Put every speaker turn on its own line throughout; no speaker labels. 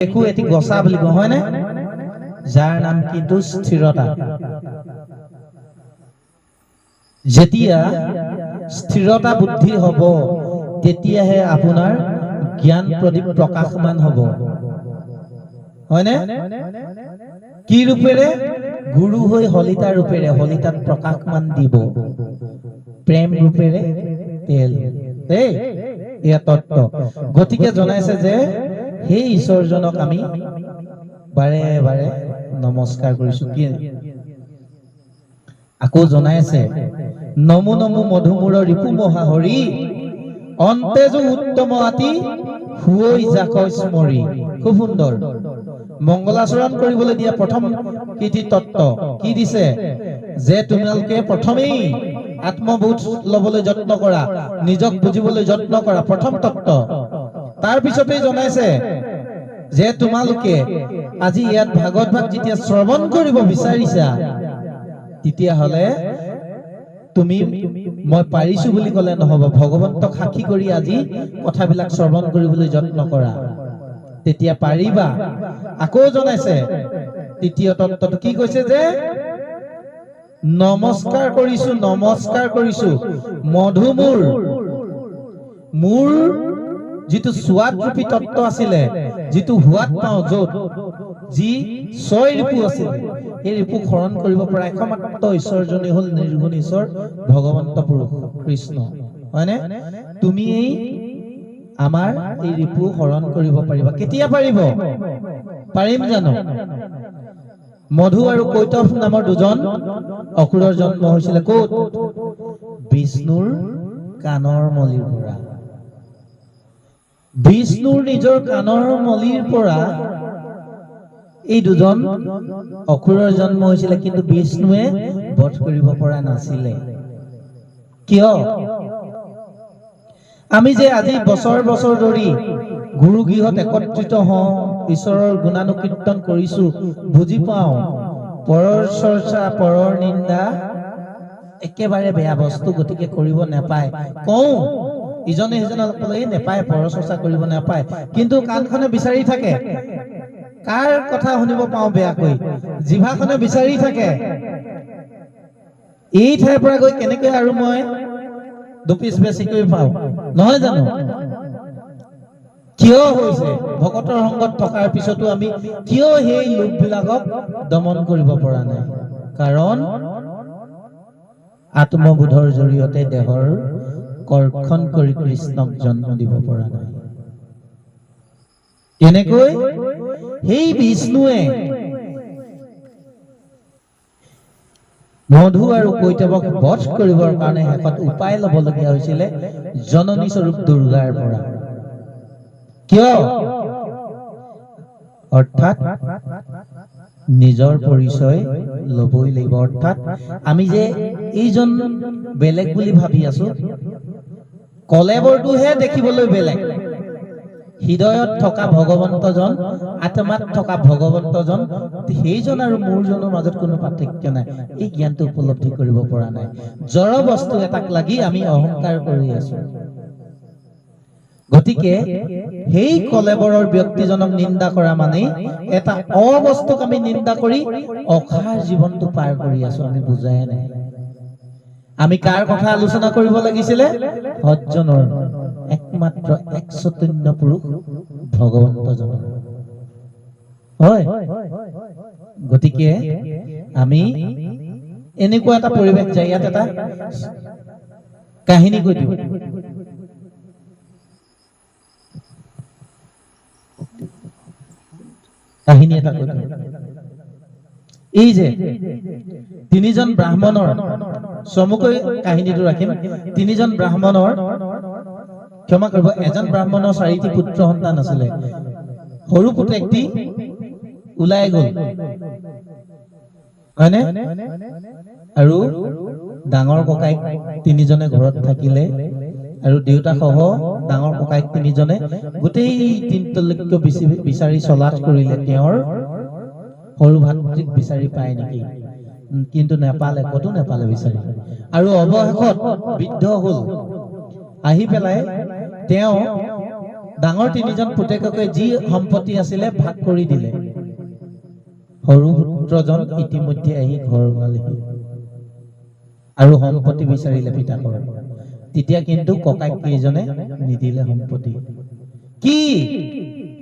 একো এটি গছা বুলি কওঁ হয়নে, যাৰ নাম কিন্তু স্থিৰতা। যেতিয়া স্থিৰতা বুদ্ধি হ'ব তেতিয়াহে আপোনাৰ জ্ঞান প্ৰদীপ প্ৰকাশমান হ'ব, হয়নে? কি ৰূপেৰে? গুৰু হৈ হলিতা ৰূপেৰে হলিতাত প্ৰকাশমান দিব, প্ৰেম ৰূপেৰে তেল। এয়া তত্ত্ব। গতিকে জনাইছে যে সেই ঈশ্বৰজনক আমি বাৰে বাৰে নমস্কাৰ কৰিছো। কি আকৌ জনাইছে, নমো নমো মধুমূৰ ৰিপু মহাহৰি, অন্তেজো উত্তম আতি হুৱৈ যাক স্মৰি। খুব সুন্দৰ। মংগলাচৰণ কৰিবলৈ দিয়া প্ৰথম কীৰ্তি তত্ত্ব কি দিছে? যে তোমালোকে প্ৰথমেই আত্মবোধ লবলৈ যত্ন কৰা, নিজক বুজিবলৈ যত্ন কৰা, প্ৰথম তত্ত্ব। তাৰ পিছতেই জনাইছে যে তোমালোকে আজি ইয়াত ভাগৱত ভাগ যেতিয়া শ্ৰৱণ কৰিব বিচাৰিছা, তেতিয়াহ'লে তুমি মই পাৰিছো বুলি ক'লে নহ'ব, ভগৱন্তক সাক্ষী কৰি আজি কথাবিলাক শ্ৰৱণ কৰিবলৈ যত্ন কৰা, তেতিয়া পাৰিবা। আকৌ জনাইছে তৃতীয় তত্ত্বটো কি কৈছে? যে নমস্কাৰ কৰিছো, নমস্কাৰ কৰিছো মধুমূৰ, মোৰ যিটো সোৱাদ ৰূপী তত্ত্ব আছিলে, যিটো সোৱাদ পাওঁ, য'ত যি 6 ৰিপু আছিল, এই ৰিপু হৰণ কৰিব পৰা একমাত্ৰ ঈশ্বৰজনেই হ'ল নিৰ্গুণ ঈশ্বৰ ভগৱন্ত পুৰুষ কৃষ্ণ, হয়নে? তুমি আমাৰ এই ৰিপু হৰণ কৰিব পাৰিবা। কেতিয়া পাৰিব? পাৰিম জানো? মধু আৰু কৈতৱ নামৰ দুজন অসুৰৰ জন্ম হৈছিলে ক'ত? বিষ্ণুৰ কাণৰ মলিৰ পৰা। বিষ্ণুৰ নিজৰ কাণৰ মলিৰ পৰা এই দুজন অসুৰৰ জন্ম হৈছিলে, কিন্তু বিষ্ণুৱে বধ কৰিব পৰা নাছিলে। কিয়? আমি যে আজি বছৰ বছৰ ধৰি গুৰু গৃহত একত্ৰিত হওঁ, ঈশ্বৰৰ গুণানুকীৰ্তন কৰিছো, বুজি পাওঁ পৰৰ চৰ্চা, পৰৰ নিন্দা একেবাৰে বেয়া বস্তু, গতিকে কৰিব নাপায়। কওঁ ইজনে সিজনক ক'লে নেপায়, পৰৰ চৰ্চা কৰিব নাপায়, কিন্তু কাণখনে বিচাৰি থাকে কাৰ কথা শুনিব পাওঁ বেয়াকৈ, জিভাখনে বিচাৰি থাকে এই ঠাইৰ পৰা গৈ কেনেকৈ আৰু মই দুপিচ বেছিকৈ পাওঁ, নহয় জানো? কিয় হৈছে? ভকতৰ সংগত থকাৰ পিছতো আমি কিয় সেই লোভবিলাকক দমন কৰিব পৰা নাই? কাৰণ আত্মবোধৰ জৰিয়তে দেহৰ কৰ্ষণ কৰি কৃষ্ণক জন্ম দিব পৰা নাই। এনেকৈ সেই বিষ্ণুৱে মধু আৰু কৈতৱক বধ কৰিবৰ কাৰণে শেষত উপায় ল'বলগীয়া হৈছিলে জননী স্বৰূপ দুৰ্গাৰ পৰা। কিয়? অৰ্থাৎ নিজৰ পৰিচয় ল'বই লাগিব। অৰ্থাৎ আমি যে এইজন বেলেগ বুলি ভাবি আছো, কলেবৰটোহে দেখিবলৈ বেলেগ, হৃদয়ত থকা ভগৱন্তজন, আত্মাত থকা ভগৱন্তজন, সেইজন আৰু মোৰজনৰ মাজত কোনো পাৰ্থক্য নাই। এই জ্ঞানটো উপলব্ধি কৰিব পৰা নাই। জড় বস্তু এটাক লাগি আমি অহংকাৰ কৰি আছো। গতিকে সেই কলেবৰৰ ব্যক্তিজনক নিন্দা কৰা মানে এটা অবস্তুক আমি নিন্দা কৰি অসাৰ জীৱনটো পাৰ কৰি আছো, আমি বুজাই নাই। আমি কাৰ কথা আলোচনা কৰিব লাগিছিলে? সজ্জনৰ, একমাত্ৰ এক চৈতন্য পুৰুষ ভগৱন্তজনৰ, হয়। গতিকে আমি এনেকুৱা এটা পৰিৱেশ যায়, ইয়াত এটা কাহিনী কৈ দিওঁ। কাহিনী এটা কৈ দিওঁ। এই যে তিনিজন ব্ৰাহ্মণৰ, চমুকৈ কাহিনীটো ৰাখিম, তিনিজন ব্ৰাহ্মণৰ, ক্ষমা কৰিব, এজন ব্ৰাহ্মণৰ 4টি পুত্ৰ সন্তান আছিলে। সৰু পুতেকটি ওলাই গ'ল, হয়নে? আৰু ডাঙৰ ককাইক তিনিজনে ঘৰত থাকিলে, আৰু দেউতা সহ ডাঙৰ ককাইক তিনিজনে গোটেই দিনটোলৈকে বিচাৰি চলাচ কৰিলে, তেওঁৰ সৰু ভাতৃক বিচাৰি পায় নেকি, কিন্তু নেপালে, ক'তো নেপালে বিচাৰি। আৰু অৱশেষত বৃদ্ধ হ'ল, আহি পেলাই তেওঁ ডাঙৰ তিনিজন পুতেককে যি সম্পত্তি আছিলে ভাগ কৰি দিলে। সৰু পুত্ৰজন ইতিমধ্যে আহি ঘৰ সোমালেহি আৰু সম্পত্তি বিচাৰিলে পিতাকৰ। তেতিয়া কিন্তু ককাইক কেইজনে নিদিলে সম্পত্তি। কি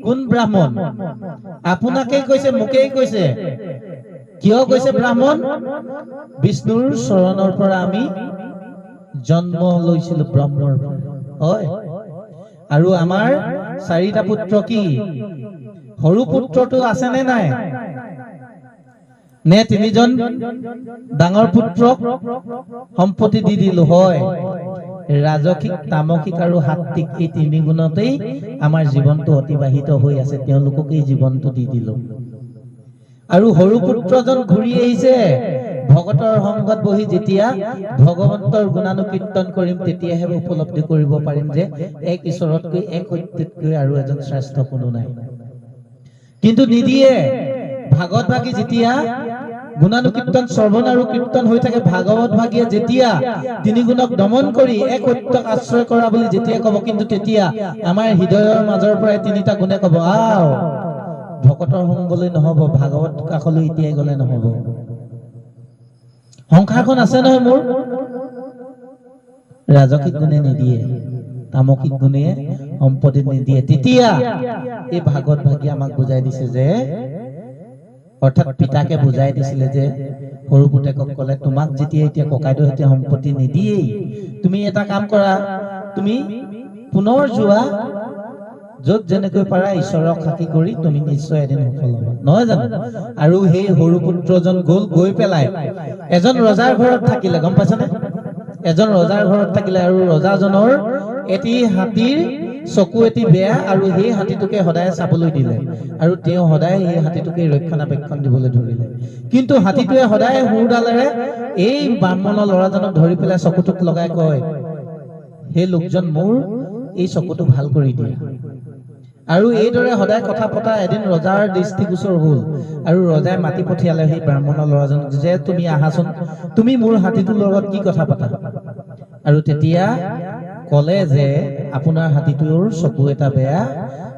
কোন ব্ৰাহ্মণ? আপোনাকেই কৈছে, মোকেই কৈছে। কিয় কৈছে ব্ৰাহ্মণ? বিষ্ণুৰ চৰণৰ পৰা আমি জন্ম লৈছিলো, ব্ৰহ্মৰ পৰা। হয়, আৰু আমাৰ 4টা পুত্ৰ। কি সৰু পুত্ৰটো আছে নে নাই? নে 3জন ডাঙৰ পুত্ৰক সম্পত্তি দি দিলো? হয়, ৰাজসিক, তামসিক আৰু সাত্বিক এই 3 গুণতেই আমাৰ জীৱনটো অতিবাহিত হৈ আছে। তেওঁলোকক এই জীৱনটো দি দিলো। আৰু সৰু পুত্ৰজন ঘূৰি আহিছে। ভগতৰ সংগত বহি যেতিয়া ভগৱন্তৰ গুণানুকীৰ্তন কৰিম, তেতিয়াহে উপলব্ধি কৰিব পাৰিম যে এক ঈশ্বৰতকৈ, এক সত্যতকৈ আৰু এজন শ্ৰেষ্ঠ কোনো নাই। কিন্তু নিদিয়ে। ভাগৱত ভাগী যেতিয়া গুণানুকীৰ্তন, শ্ৰৱণ আৰু কীৰ্তন হৈ থাকে, ভাগৱত ভাগীয়ে যেতিয়া 3 গুণক দমন কৰি এক সত্যক আশ্ৰয় কৰা বুলি যেতিয়া কব, কিন্তু তেতিয়া আমাৰ হৃদয়ৰ মাজৰ পৰাই 3টা গুণে কব, আও ভকতৰ সংগলৈ নহব, ভাগৱত কাষলৈ এতিয়াই গলে নহব। সংসাৰখন আছে নহয় মোৰ। ৰাজসিক গুণে নিদিয়ে, তামসিক গুণে সম্পত্তি নিদিয়ে। তেতিয়া এই ভাগৱত ভাগীয়ে আমাক বুজাই দিছে যে, অৰ্থাৎ পিতাকে বুজাই দিছিলে যে, সৰু পুতেকক কলে, তোমাক যেতিয়া এতিয়া ককাইদেউ এতিয়া সম্পত্তি নিদিয়েই, তুমি এটা কাম কৰা, তুমি পুনৰ যোৱা, য'ত যেনেকৈ পাৰা ঈশ্বৰক সাক্ষী কৰি তুমি নিশ্চয় এদিন সফল হবা, নহয় জানো? আৰু সেই সৰু পুত্ৰজন গল, গৈ পেলাই এজন ৰজাৰ ঘৰত থাকিলে। গম পাইছানে? এজন ৰজাৰ ঘৰত থাকিলে, আৰু ৰজাজনৰ এটি হাতীৰ চকু এটি বেয়া, আৰু সেই হাতীটোকে সদায় চাবলৈ দিলে, আৰু তেওঁ সদায় সেই হাতীটোকে ৰক্ষণাবেক্ষণ দিবলৈ ধৰিলে। কিন্তু হাতীটোৱে সদায় সুৰডালেৰে এই ব্ৰাহ্মণৰ ল'ৰাজনক ধৰি পেলাই চকুটোক লগাই কয়, সেই লোকজন মোৰ এই চকুটো ভাল কৰি দিয়ে। আৰু এইদৰে সদায় কথা পতা এদিন ৰজাৰ দৃষ্টিগোচৰ হল, আৰু ৰজাই মাতি পঠিয়ালে সেই ব্ৰাহ্মণৰ ল'ৰাজনক যে, তুমি আহাচোন, তুমি মোৰ হাতীটোৰ লগত কি কথা পাতা? আৰু তেতিয়া কলে যে, আপোনাৰ হাতীটোৰ চকু এটা বেয়া,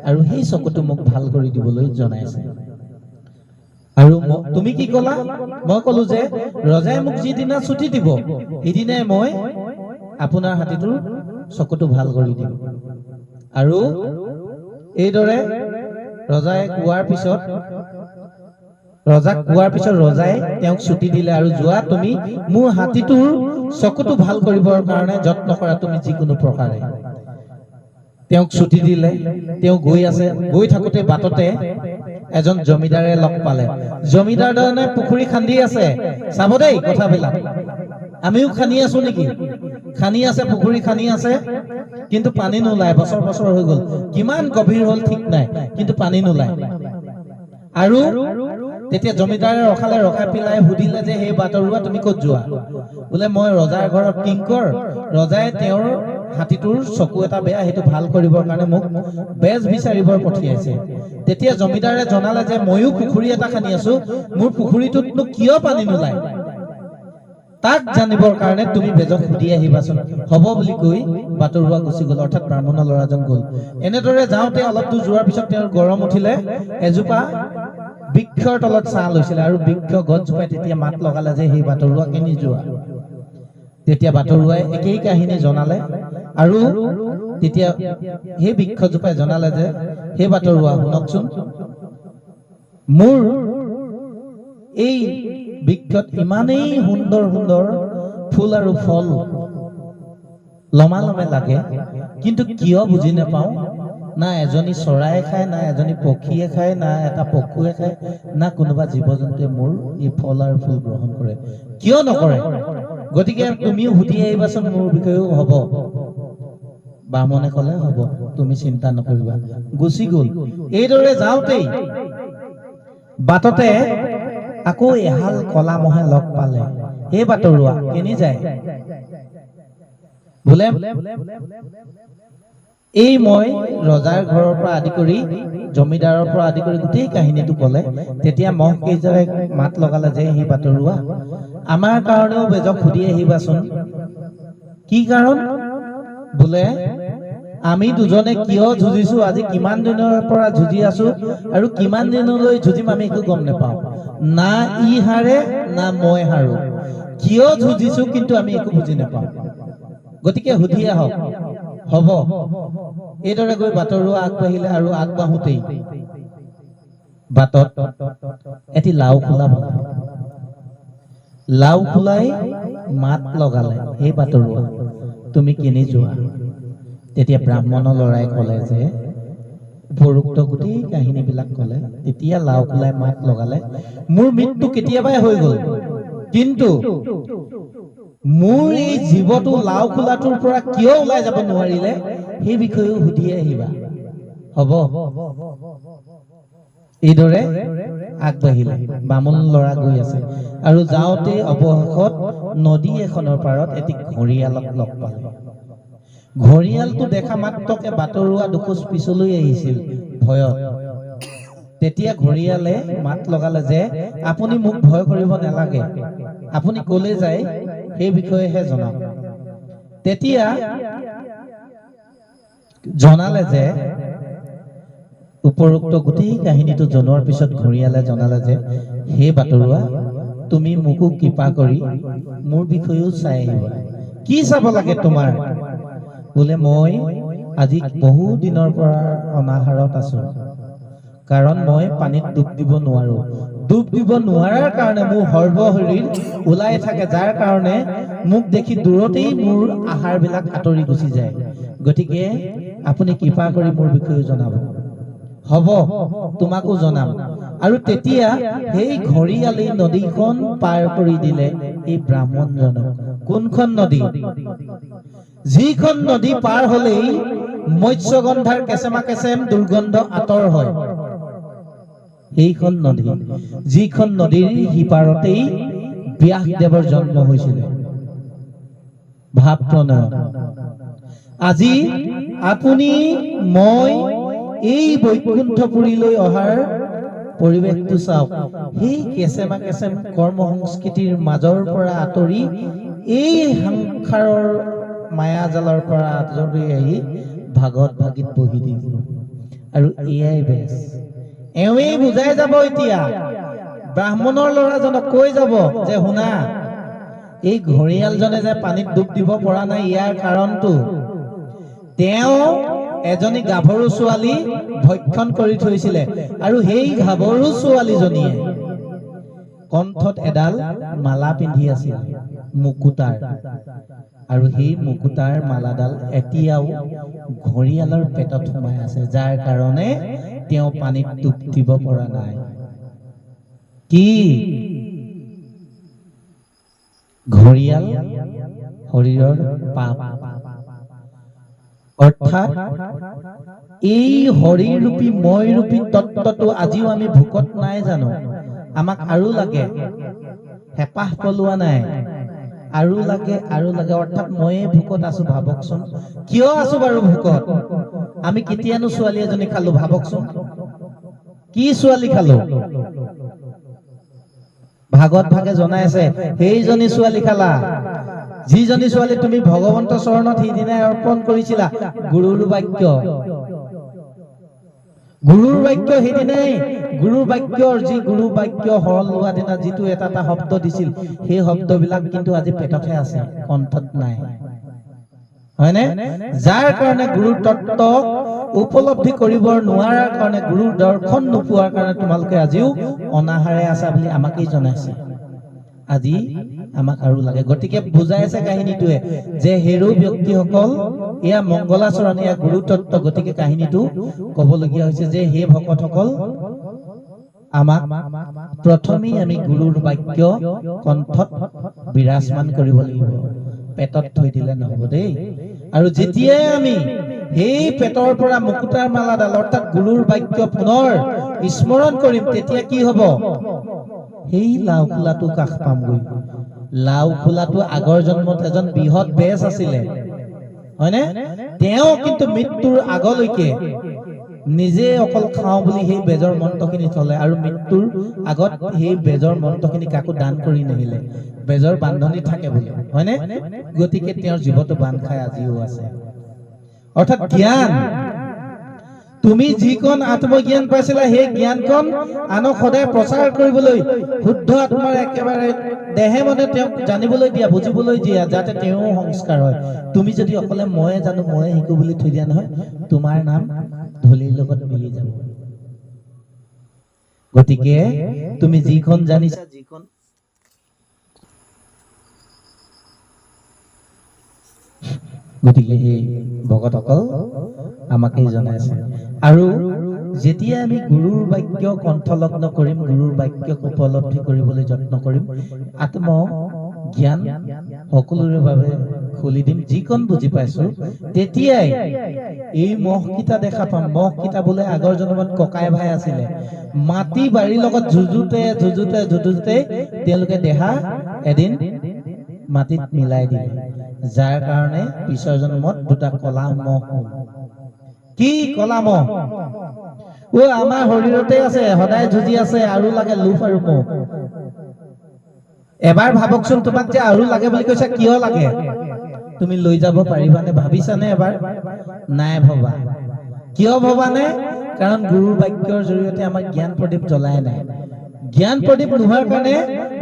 আৰু সেই চকুটো মোক ভাল কৰি দিবলৈ জনাইছে। আৰু তুমি কি কলা? মই কলো যে, ৰজাই মোক যিদিনা ছুটি দিব, সিদিনাই মই আপোনাৰ হাতীটোৰ চকুটো ভাল কৰি দিম। আৰু এইদৰে ৰজাক কোৱাৰ পিছত ৰজাই তেওঁক ছুটি দিলে, আৰু যোৱা, তুমি মোৰ হাতীটোৰ চকুটো ভাল কৰিবৰ কাৰণে যত্ন কৰা, তুমি যিকোনো প্ৰকাৰে। তেওঁক ছুটি দিলে। তেওঁ গৈ আছে, গৈ থাকোতে বাটতে এজন জমিদাৰে লগ পালে। জমিদাৰজনে পুখুৰী খান্দি আছে। চাব দেই কথাবিলাক, আমিও খান্দি আছো নেকি? খান্দি আছে, পুখুৰী খান্দি আছে, কিন্তু পানী নোলায়। বছৰ বছৰ হৈ গল, কিমান গভীৰ হল ঠিক নাই, কিন্তু পানী নোলায়। আৰু তেতিয়া জমিদাৰে ৰখালে, ৰখাই পেলাই সুধিলে যে, সেই বাটৰুৱা তুমি ক'ত যোৱা? বোলে মই ৰজাৰ ঘৰত কিংকৰ, ৰজাই তেওঁৰ হাতীটোৰ চকু এটা বেয়া, সেইটো ভাল কৰিবৰ কাৰণে মোক বেজ বিচাৰিবৰ পঠিয়াইছে। তেতিয়া জমিদাৰে জনালে যে, ময়ো পুখুৰী এটা খান্দি আছো, মোৰ পুখুৰীটোতনো কিয় পানী নোলায়, তাক জানিবৰ কাৰণে তুমি বেজক সুধি আহিবাচোন। হব বুলি কৈ বাটৰুৱা গুচি গল, অৰ্থাৎ ব্ৰাহ্মণৰ ল'ৰাজন গল। এনেদৰে যাওঁতে অলপ দূৰ যোৱাৰ পিছত তেওঁৰ গৰম উঠিলে, এজোপা বৃক্ষৰ তলত ছাঁ লৈছিলে, আৰু বৃক্ষ গছজোপাই তেতিয়া মাত লগালে যে, সেই বাটৰুৱাকে নিযোৱা। তেতিয়া বাটৰুৱাই একেই কাহিনী জনালে, আৰু তেতিয়া সেই বৃক্ষজোপাই জনালে যে, সেই বাটৰুৱা শুনকচোন, মোৰ এই বৃক্ষত ইমানেই সুন্দৰ সুন্দৰ ফুল আৰু ফল লমালমে লাগে, কিন্তু কিয় বুজি নাপাওঁ, না এজনী চৰায়ে খায়, না এজনী পক্ষীয়ে খায়, না এটা পশুৱে খায়, না কোনোবা জীৱ জন্তুৱে মোৰ এই ফল আৰু ফুল গ্ৰহণ কৰে, কিয় নকৰে? গতিকে তুমিও সুধি আহিবাচোন, মোৰ বিষয়েও হব। ব্ৰাহ্মণে কলে, হব, তুমি চিন্তা নকৰিবা। গুচি গল। এইদৰে যাওঁতেই বাটতে আকৌ এহাল কলা মহে লগ পালে। এই বাটৰুৱা কেনি যায়? বোলে এই মই ৰজাৰ ঘৰৰ পৰা আদি কৰি, জমিদাৰৰ পৰা আদি কৰি গোটেই কাহিনীটো কলে। তেতিয়া মহ কেইজনে মাত লগালে যে, সেই বাটৰুৱা, আমাৰ কাৰণেও বেজক সুধি আহিবাচোন। কি কাৰণ? বোলে আমি দুজনে কিয় যুঁজিছো, আজি কিমান দিনৰ পৰা যুঁজি আছো আৰু কিমান দিনলৈ যুঁজিম আমি একো গম নাপাওঁ। না ই হাৰে না মই হাৰো, কিয় যুঁজিছো কিন্তু আমি একো বুজি নাপাওঁ। গতিকে সুধি আহক, হ'ব। এইদৰে গৈ বাটৰুৱা আগবাঢ়িলে আৰু আগবাঢ়োতেই বাটত এটি লাও খোলা পালে। লাও খোলাই মাত লগালে, সেই বাটৰুৱা তুমি কেনি যোৱা? তেতিয়া ব্ৰাহ্মণৰ ল'ৰাই ক'লে যে উপৰোক্ত গোটেই কাহিনীবিলাক ক'লে। তেতিয়া লাও খোলাই মাত লগালে, মোৰ মৃত্যু কেতিয়াবাই হৈ গ'ল, কিন্তু মোৰ এই জীৱটো লাও খোলাটোৰ পৰা কিয় ওলাই যাব নোৱাৰিলে সেই বিষয়েও সুধি আহিবা। হ'ব। এইদৰে আগবাঢ়িলে। বামুণ ল'ৰা গৈ আছে আৰু যাওঁতে অৱশেষত নদী এখনৰ পাৰত এটি ঘঁৰিয়ালক লগ পালে। ঘঁৰিয়ালটো দেখা মাত্ৰকে বাটৰুৱা দুখোজ পিছলৈ আহিছিল ভয়ত। তেতিয়া ঘঁৰিয়ালে মাত লগালে যে আপুনি মোক ভয় কৰিব নালাগে, আপুনি কলৈ যায় সেই বিষয়েহে জনাওক। তেতিয়া জনালে যে উপৰোক্ত গোটেই কাহিনীটো জনোৱাৰ পিছত ঘঁৰিয়ালে জনালে যে হে বাটৰুৱা, তুমি মোকো কৃপা কৰি মোৰ বিষয়েও চাই আহিবা। কি চাব লাগে তোমাৰ? বোলে মই আজি বহু দিনৰ পৰা অনাহাৰত আছো, কাৰণ মই পানীত ডুব দিব নোৱাৰো। ডুব দিব নোৱাৰাৰ কাৰণে মোৰ সৰ্বশৰীৰ ওলাই থাকে, যাৰ কাৰণে মোক দেখি দূৰতেই মোৰ আহাৰবিলাক আঁতৰি গুচি যায়। গতিকে আপুনি কৃপা কৰি মোৰ বিষয়ে জনাব। হ'ব, তোমাকো জনাম। আৰু তেতিয়া সেই ঘঁৰিয়ালেই নদীখন পাৰ কৰি দিলে এই ব্ৰাহ্মণজনক। কোনখন নদী? যিখন নদী পাৰ হলেই মৎস্যগন্ধাৰ কেঁচেমা কেঁচেম দুৰ্গন্ধ আঁতৰ হয়, সেইখন নদী। যিখন নদীৰ সিপাৰতেই ব্যাসদেৱৰ জন্ম হৈছিলে। ভাৱ প্ৰণয়ন। আজি আপুনি মই এই বৈকুণ্ঠপুৰীলৈ অহাৰ পৰিৱেশটো চাওক। সেই কেঁচেমা কেঁচেম কৰ্ম সংস্কৃতিৰ মাজৰ পৰা আঁতৰি এই সংসাৰৰ মায়াজালৰ পৰা আঁতৰি আহি ভাগত ভাগিত বহি দিলো। আৰু এয়াই বেছ। এওঁৱেই বুজাই যাব এতিয়া ব্ৰাহ্মণৰ ল'ৰাজনক, কৈ যাব যে শুনা, এই ঘঁৰিয়ালজনে যে পানীত ডুব দিব পৰা নাই, ইয়াৰ কাৰণটো তেওঁ এজনী গাভৰু ছোৱালী ভক্ষণ কৰি থৈছিলে, আৰু সেই গাভৰু ছোৱালীজনীয়ে কণ্ঠত এডাল মালা পিন্ধি আছিল মুকুতাৰ, আৰু সেই মুকুতাৰ মালাডাল এতিয়াও ঘঁৰিয়ালৰ পেটত সোমাই আছে, যাৰ কাৰণে তেওঁ পানীত ডুব দিব পৰা নাই। কি? ঘঁৰিয়াল শৰীৰৰ পাপ। অৰ্থাৎ এই শৰীৰ ৰূপী মই ৰূপী তত্ত্বটো আজিও আমি ভোকত নাই জানো? আমাক আৰু লাগে, হেঁপাহ পলোৱা নাই, আৰু লাগে আৰু লাগে। অৰ্থাৎ ময়ে ভোকত আছো। ভাবকচোন, কিয় আছো বাৰু ভোকত? আমি কেতিয়ানো ছোৱালী এজনী খালো? ভাবকচোন, কি ছোৱালী খালো? ভাগত ভাগে জনাই আছে, সেইজনী ছোৱালী খালা, যিজনী ছোৱালী তুমি ভগৱন্তৰ চৰণত সিদিনাই অৰ্পণ কৰিছিলা। গুৰুৰ বাক্য, গুৰুৰ বাক্য সিদিনাই, গুৰুৰ বাক্যৰ যি গুৰু বাক্য শৰণ লোৱা দিনা যিটো এটা এটা শব্দ দিছিল, সেই শব্দবিলাক কিন্তু আজি পেটতহে আছে, কণ্ঠত নাই। হয়নে? যাৰ কাৰণে গুৰুৰ তত্ত্ব উপলব্ধি কৰিব নোৱাৰাৰ কাৰণে, গুৰুৰ দৰ্শন নোপোৱাৰ কাৰণে তোমালোকে আজিও অনাহাৰে আছা বুলি আমাকেই জনাইছে। আজি আমাক আৰু লাগে। গতিকে বুজাইছে কাহিনীটোৱে যে হেৰো ব্যক্তিসকল, এয়া মংগলাচৰণ, এয়া গুৰু তত্ত্ব। গতিকে কাহিনীটো কবলগীয়া হৈছে যে হে ভকতসকল, আমাক প্ৰথমেই আমি গুৰুৰ বাক্য কণ্ঠত বিৰাজমান কৰিব লাগিব, পেটত থৈ দিলে নহব দেই। আৰু যেতিয়াই আমি সেই পেটৰ পৰা মুকুতাৰ মালাডাল অৰ্থাৎ গুৰুৰ বাক্য পুনৰ স্মৰণ কৰিম, তেতিয়া কি হব? সেই লাও খোলাটো কাষ পামগৈ। লাও খোলাটো আগৰ জন্মত এজন বৃহৎ বেজ আছিলে, হয়নে? তেওঁ কিন্তু মৃত্যুৰ আগলৈকে নিজে অকল খাওঁ বুলি সেই বেজৰ মন্ত্ৰখিনি থলে, আৰু মৃত্যুৰ আগত সেই বেজৰ মন্ত্ৰখিনি কাকো দান কৰি নাহিলে। বেজৰ বান্ধনি থাকে বুলি, হয়নে? গতিকে তেওঁৰ জীৱটো বান্ধ খাই আজিও আছে। অৰ্থাৎ জ্ঞান। তুমি যিকণ আত্মজ্ঞান পাইছিলা সেই জ্ঞানকণ আনক সদায় প্ৰচাৰ কৰিবলৈ শুদ্ধ আত্মাৰ একেবাৰে দেহে মনে তেওঁক জানিবলৈ দিয়া, বুজিবলৈ দিয়া, যাতে তেওঁ সংস্কাৰ হয়। তুমি যদি অকলে ময়ে জানো ময়ে শিকো বুলি থৈ দিয়া নহয়, তোমাৰ নাম ধূলিৰ লগত মিলি যাব। গতিকে তুমি যিখন জানিছা, যিখন গতিকে সেই ভকতসকল আমাকেই জনাইছে। আৰু যেতিয়া আমি গুৰুৰ বাক্য কণ্ঠলগ্ন কৰিম, গুৰুৰ বাক্যক উপলব্ধি কৰিবলৈ যত্ন কৰিম, আত্ম জ্ঞান সকলোৰে বাবে খুলি দিম, যিকণ বুজি পাইছো, তেতিয়াই এই মহকেইটা দেখা পাম। মহকেইটা বোলে আগৰ জন্মত ককাই ভাই আছিলে, মাটি বাৰীৰ লগত যুঁজোতে তেওঁলোকে দেহা এদিন মাটিত মিলাই দিলে, যাৰ কাৰণে পিছৰ জন্মত দুটা কলা মহ হ'ল। কি কলা মহ? আমাৰ শৰীৰতে আছে, সদায় যুঁজি আছে, আৰু লাগে লোভ আৰু মোহ। এবাৰ ভাবকচোন, তোমাক যে আৰু লাগে বুলি কৈছে, কিয় লাগে? তুমি লৈ যাব পাৰিবানে? ভাবিছানে এবাৰ? নাই ভবা। কিয় ভবানে? কাৰণ গুৰুৰ বাক্যৰ জৰিয়তে আমাক জ্ঞান প্ৰদীপ জ্বলাই নাই। জ্ঞান প্ৰদীপ নোহোৱাৰ কাৰণে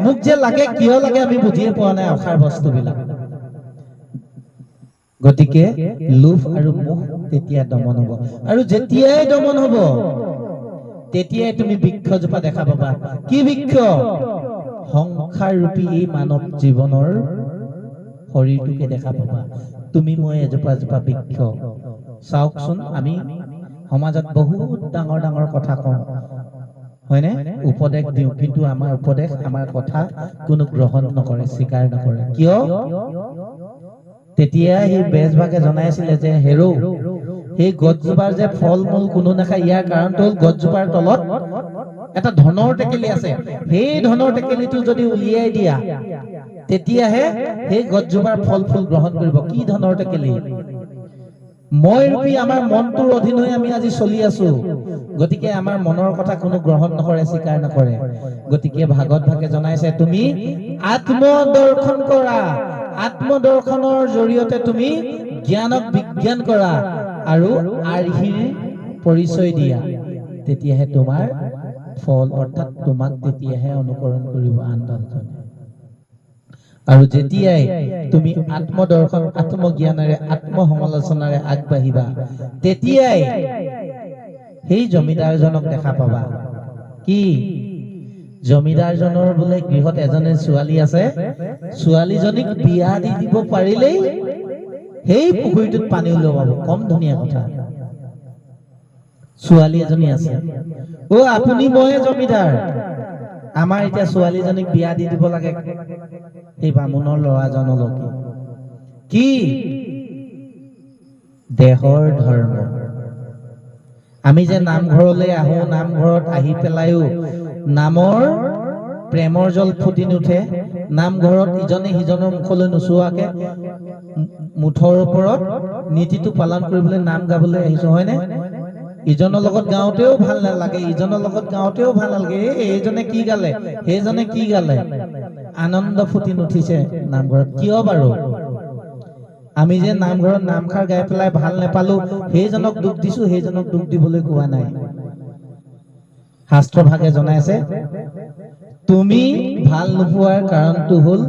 মোক যে লাগে, কিয় লাগে আমি বুজিয়ে পোৱা নাই অসাৰ বস্তুবিলাক। গতিকে লোভ আৰু মোহ তেতিয়া দমন হ'ব, আৰু যেতিয়াই দমন হ'ব তেতিয়াই তুমি বৃক্ষজোপা দেখা পাবা। কি বৃক্ষ? সংসাৰ ৰূপী এই মানৱ জীৱনৰ শৰীৰটোকে দেখা পাবা। তুমি মই এজোপা বৃক্ষ। চাওকচোন, আমি সমাজত বহুত ডাঙৰ ডাঙৰ কথা কওঁ, হয়নে? উপদেশ দিওঁ, কিন্তু আমাৰ উপদেশ, আমাৰ কথা কোনো গ্ৰহণ নকৰে, স্বীকাৰ নকৰে। কিয়? তেতিয়া সেই বেজভাগে জনাইছিলে যে হেৰৌ, সেই গছজোপাৰ যে ফল মূল কোনো নাখায়, ইয়াৰ কাৰণটো হ'ল গছজোপাৰ তলত এটা ধনৰ টেকেলি আছে। সেই ধনৰ টেকেলিটো যদি উলিয়াই দিয়া, তেতিয়াহে সেই গছজোপাৰ ফল ফুল গ্ৰহণ কৰিব। কি ধনৰ টেকেলি? মই ৰূপী আমাৰ মনটোৰ অধীন হৈ আমি আজি চলি আছো। গতিকে আমাৰ মনৰ কথা কোনো গ্ৰহণ নকৰে, স্বীকাৰ নকৰে। গতিকে ভাগৱত ভাগে জনাইছে, তুমি আত্মদৰ্শন কৰা, আত্মদৰ্শনৰ জৰিয়তে তুমি জ্ঞানক বিজ্ঞান কৰা আৰু আৰ্হিৰ পৰিচয় দিয়া, তেতিয়াহে তোমাৰ ফল, অৰ্থাৎ তোমাক তেতিয়াহে অনুকৰণ কৰিব আন দহজনে। আৰু যেতিয়াই তুমি আত্মদৰ্শন, আত্মজ্ঞানেৰে, আত্মসমালোচনাৰে আগবাঢ়িবা, তেতিয়াই সেই জমিদাৰজনক দেখা পাবা। কি? জমিদাৰজনৰ বোলে গৃহত এজনী ছোৱালী আছে, ছোৱালীজনীক বিয়া দি দিব পাৰিলেই সেই পুখুৰীটোত পানী ওলাব। কম ধুনীয়া কথা। ছোৱালী এজনী আছে, আপুনি মই জমিদাৰ, আমাৰ এতিয়া ছোৱালীজনীক বিয়া দি দিব লাগে সেই বামুণৰ ল'ৰাজনলৈকে। কি? দেহৰ ধৰ্ম। আমি যে নামঘৰলৈ আহো, নামঘৰত আহি পেলাইও নামৰ প্ৰেমৰ জল ফুটি নুঠে, নামঘৰত ইজনে সিজনৰ মুখলৈ নোচোৱাকে মুঠৰ ওপৰত নীতিটো পালন কৰিবলৈ নাম গাবলৈ আহিছো, হয়নে? ইজনৰ লগত গাওঁতেও ভাল নালাগে, ইজনৰ লগত গাওঁতেও ভাল নালাগে। এইজনে কি গালে, সেইজনে কি গালে, আনন্দ ফুটি নুঠিছে নামঘৰত। কিয় বাৰু? আমি যে নামঘৰত নামষাৰ গাই পেলাই ভাল নেপালো, সেইজনক দুখ দিছো, সেইজনক দুখ দিবলৈ কোৱা নাই। শাস্ত্ৰ ভাগে জনাইছে, তুমি ভাল নোপোৱাৰ কাৰণটো হ'ল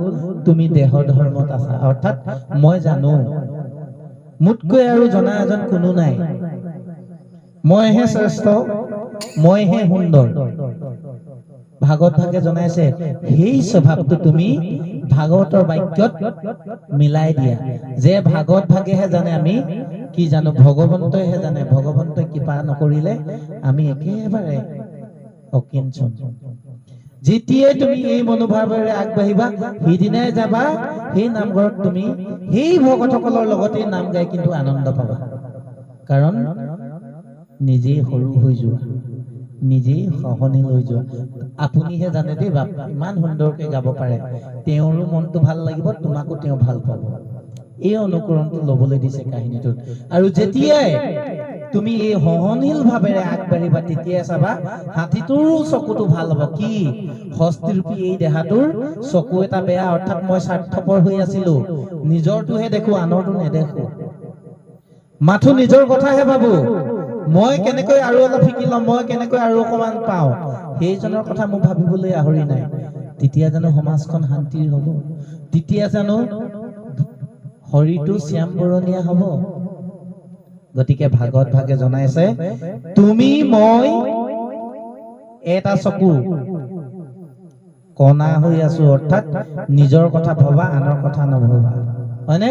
তুমি দেহৰ ধৰ্মত আছা। অৰ্থাৎ মই জানো, মোতকৈ আৰু জনা এজন কোনো নাই, মইহে শ্ৰেষ্ঠ, মইহে সুন্দৰ। ভাগৱত ভাগে জনাইছে, সেই স্বভাৱটো তুমি ভাগৱতৰ বাক্যত মিলাই দিয়া, যে ভাগৱত ভাগেহে জানে আমি কি জানো, ভগৱন্তইহে জানে। ভগৱন্তই কৃপা নকৰিলে আমি একেবাৰে অকিঞ্চন। যেতিয়াই তুমি এই মনোভাৱেৰে আগবাঢ়িবা, সিদিনাই যাবা সেই নামঘৰত, তুমি সেই ভকতসকলৰ লগতে নাম গাই কিন্তু আনন্দ পাবা। কাৰণ নিজেই সৰু হৈ যোৱা, নিজেই সহনীল হৈ যোৱা। আপুনিহে জানে দেই, বাপ ইমান সুন্দৰকে গাব পাৰে, তেওঁৰো মনটো ভাল লাগিব, তোমাকো তেওঁ ভাল পাব। এই অনুকৰণটো লবলৈ দিছে কাহিনীটোত। আৰু যেতিয়াই তুমি এই সহনীল ভাৱেৰে আগবাঢ়িবা, তেতিয়াই চাবা হাতীটোৰো চকুটো ভাল হ'ব। কি? হস্তিৰূপী এই দেহাটোৰ চকু এটা বেয়া, অৰ্থাৎ মই স্বাৰ্থপৰ হৈ আছিলো, নিজৰটোহে দেখো, আনৰটো নেদেখো। মাথো নিজৰ কথাহে ভাবো, মই কেনেকৈ আৰু অলপ শিকি লম, মই কেনেকৈ আৰু অকমান পাওঁ, সেইজনৰ কথা মোক ভাবিবলৈ আহৰি নাই। তেতিয়া জানো সমাজখন শান্তিৰ হ'ব? তেতিয়া জানো শৰীৰটো শ্যাম বৰণীয়া হ'ব? গতিকে ভাগত ভাগে জনাইছে, তুমি মই এটা চকু কণা হৈ আছো, অৰ্থাৎ নিজৰ কথা ভবা, আনৰ কথা নভবা, হয়নে?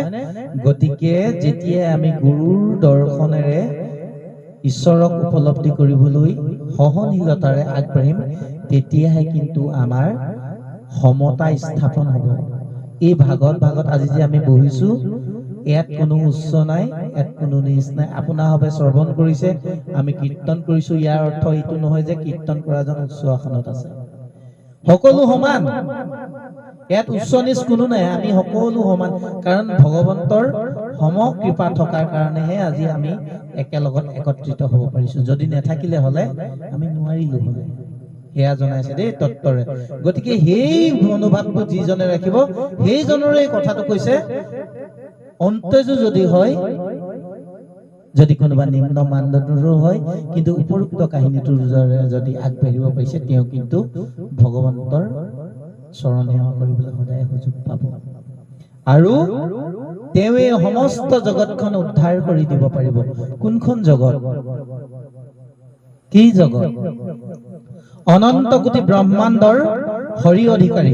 গতিকে যেতিয়া আমি গুৰুৰ দৰ্শনেৰে ঈশ্বৰক উপলব্ধি কৰিবলৈ সহনশীলতাৰে আগবাঢ়িম, তেতিয়াহে কিন্তু আমাৰ সমতা স্থাপন হ'ব। এই ভাগত আজি যে আমি বহিছো, ইয়াত কোনো উচ্চ নাই, ইয়াত কোনো নিচ নাই। আপোনাৰভাৱে শ্ৰৱণ কৰিছে, আমি কীৰ্তন কৰিছো, ইয়াৰ অৰ্থ এইটো নহয় যে কীৰ্তন কৰাজন উচ্চ আসনত আছে। সকলো সমান, ইয়াত উচ্চ নিচ কোনো নাই, আমি সকলো সমান। কাৰণ ভগৱন্তৰ সম কৃপা থকাৰ কাৰণেহে আজি আমি একেলগত একত্ৰিত হ'ব পাৰিছো। যদি নাথাকিলে হলে আমি নোৱাৰিলো হলে। সেয়া জনাইছে দেই তত্ত্বৰে। গতিকে সেই মনোভাৱটো যিজনে ৰাখিব, সেইজনৰে কথাটো কৈছে, অন্ত্যজো যদি হয়, যদি কোনোবা নিম্ন মানদণ্ডৰো হয়, কিন্তু উপৰোক্ত কাহিনীটোৰ যদি আগবাঢ়িব পাৰিছে, তেওঁ কিন্তু ভগৱন্তৰ চৰণ সেৱা কৰিবলৈ সদায় সুযোগ পাব। আৰু তেওঁ এই সমস্ত জগতখন উদ্ধাৰ কৰি দিব পাৰিব। কোনখন জগত? কি জগত? অনন্ত কোটি ব্ৰহ্মাণ্ডৰ হৰি অধিকাৰী,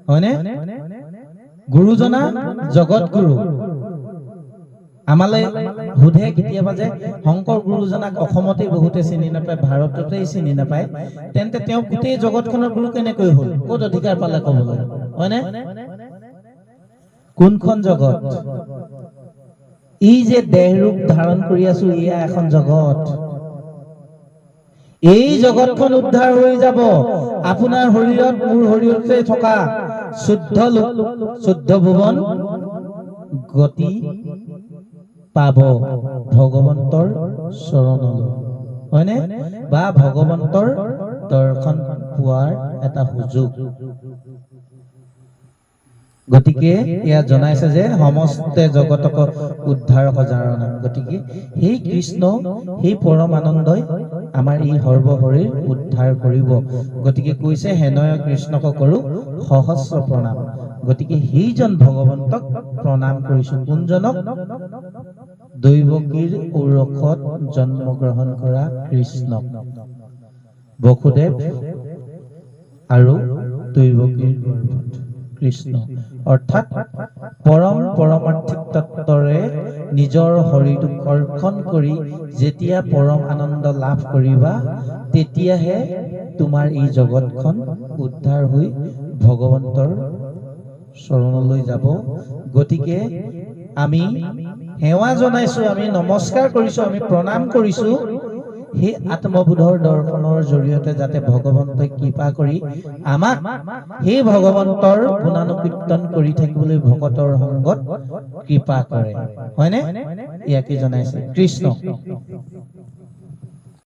হয়নে? গুৰুজনা জগত গুৰু। আমালে সোধে কেতিয়াবা যে শংকৰ গুৰুজনাক অসমতে বহুতে চিনি নাপায়, ভাৰততেই চিনি নাপায়, তেন্তে তেওঁ গোটেই জগতখনৰ গুৰু কেনেকৈ হল? ক'ত অধিকাৰ পালে কবলৈ, হয়নে? কোনখন জগত? ই যে দেহ ৰূপ ধাৰণ কৰি আছো, এয়া এখন জগত। এই জগতখন উদ্ধাৰ হৈ যাব। আপোনাৰ শৰীৰত, মোৰ শৰীৰতে থকা শুদ্ধ লোক, শুদ্ধ ভুৱন গতি পাব ভগৱন্তৰ চৰণলৈ, হয়নে? বা ভগৱন্তৰ দৰ্শন পোৱাৰ এটা সুযোগ। গতিকে এয়া জনাইছে যে সমস্তে জগতক উদ্ধাৰ সজাৰণা। গতিকে সেই কৃষ্ণ, সেই পৰম আনন্দই আমাৰ এই সৰ্বশৰীৰ উদ্ধাৰ কৰিব। গতিকে কৈছে, হেনয় কৃষ্ণক কৰো সহস্ৰ প্ৰণাম। গতিকে সেইজন ভগৱন্তক প্ৰণাম কৰিছো। কোনজনক? দৈৱকীৰ ঔৰসত জন্মগ্ৰহণ কৰা কৃষ্ণক। বসুদেৱ আৰু দৈৱকীৰ গৰ্ভত কৃষ্ণ, অৰ্থাৎ পৰম পৰমাৰ্থিক তত্ত্বৰে নিজৰ শৰীৰটোক কৰ্ষণ কৰি যেতিয়া পৰম আনন্দ লাভ কৰিবা, তেতিয়াহে তোমাৰ এই জগতখন উদ্ধাৰ হৈ ভগৱন্তৰ চৰণলৈ যাব। গতিকে আমি সেৱা জনাইছো, আমি নমস্কাৰ কৰিছো, আমি প্ৰণাম কৰিছো, সেই আত্মবোধৰ দৰ্শনৰ জৰিয়তে যাতে ভগৱন্তই কৃপা কৰি আমাক সেই ভগৱন্তৰ গুণানুকীৰ্তন কৰি থাকিবলৈ ভকতৰ সংগত কৃপা কৰে, হয়নে? ইয়াকে জনাইছে কৃষ্ণ।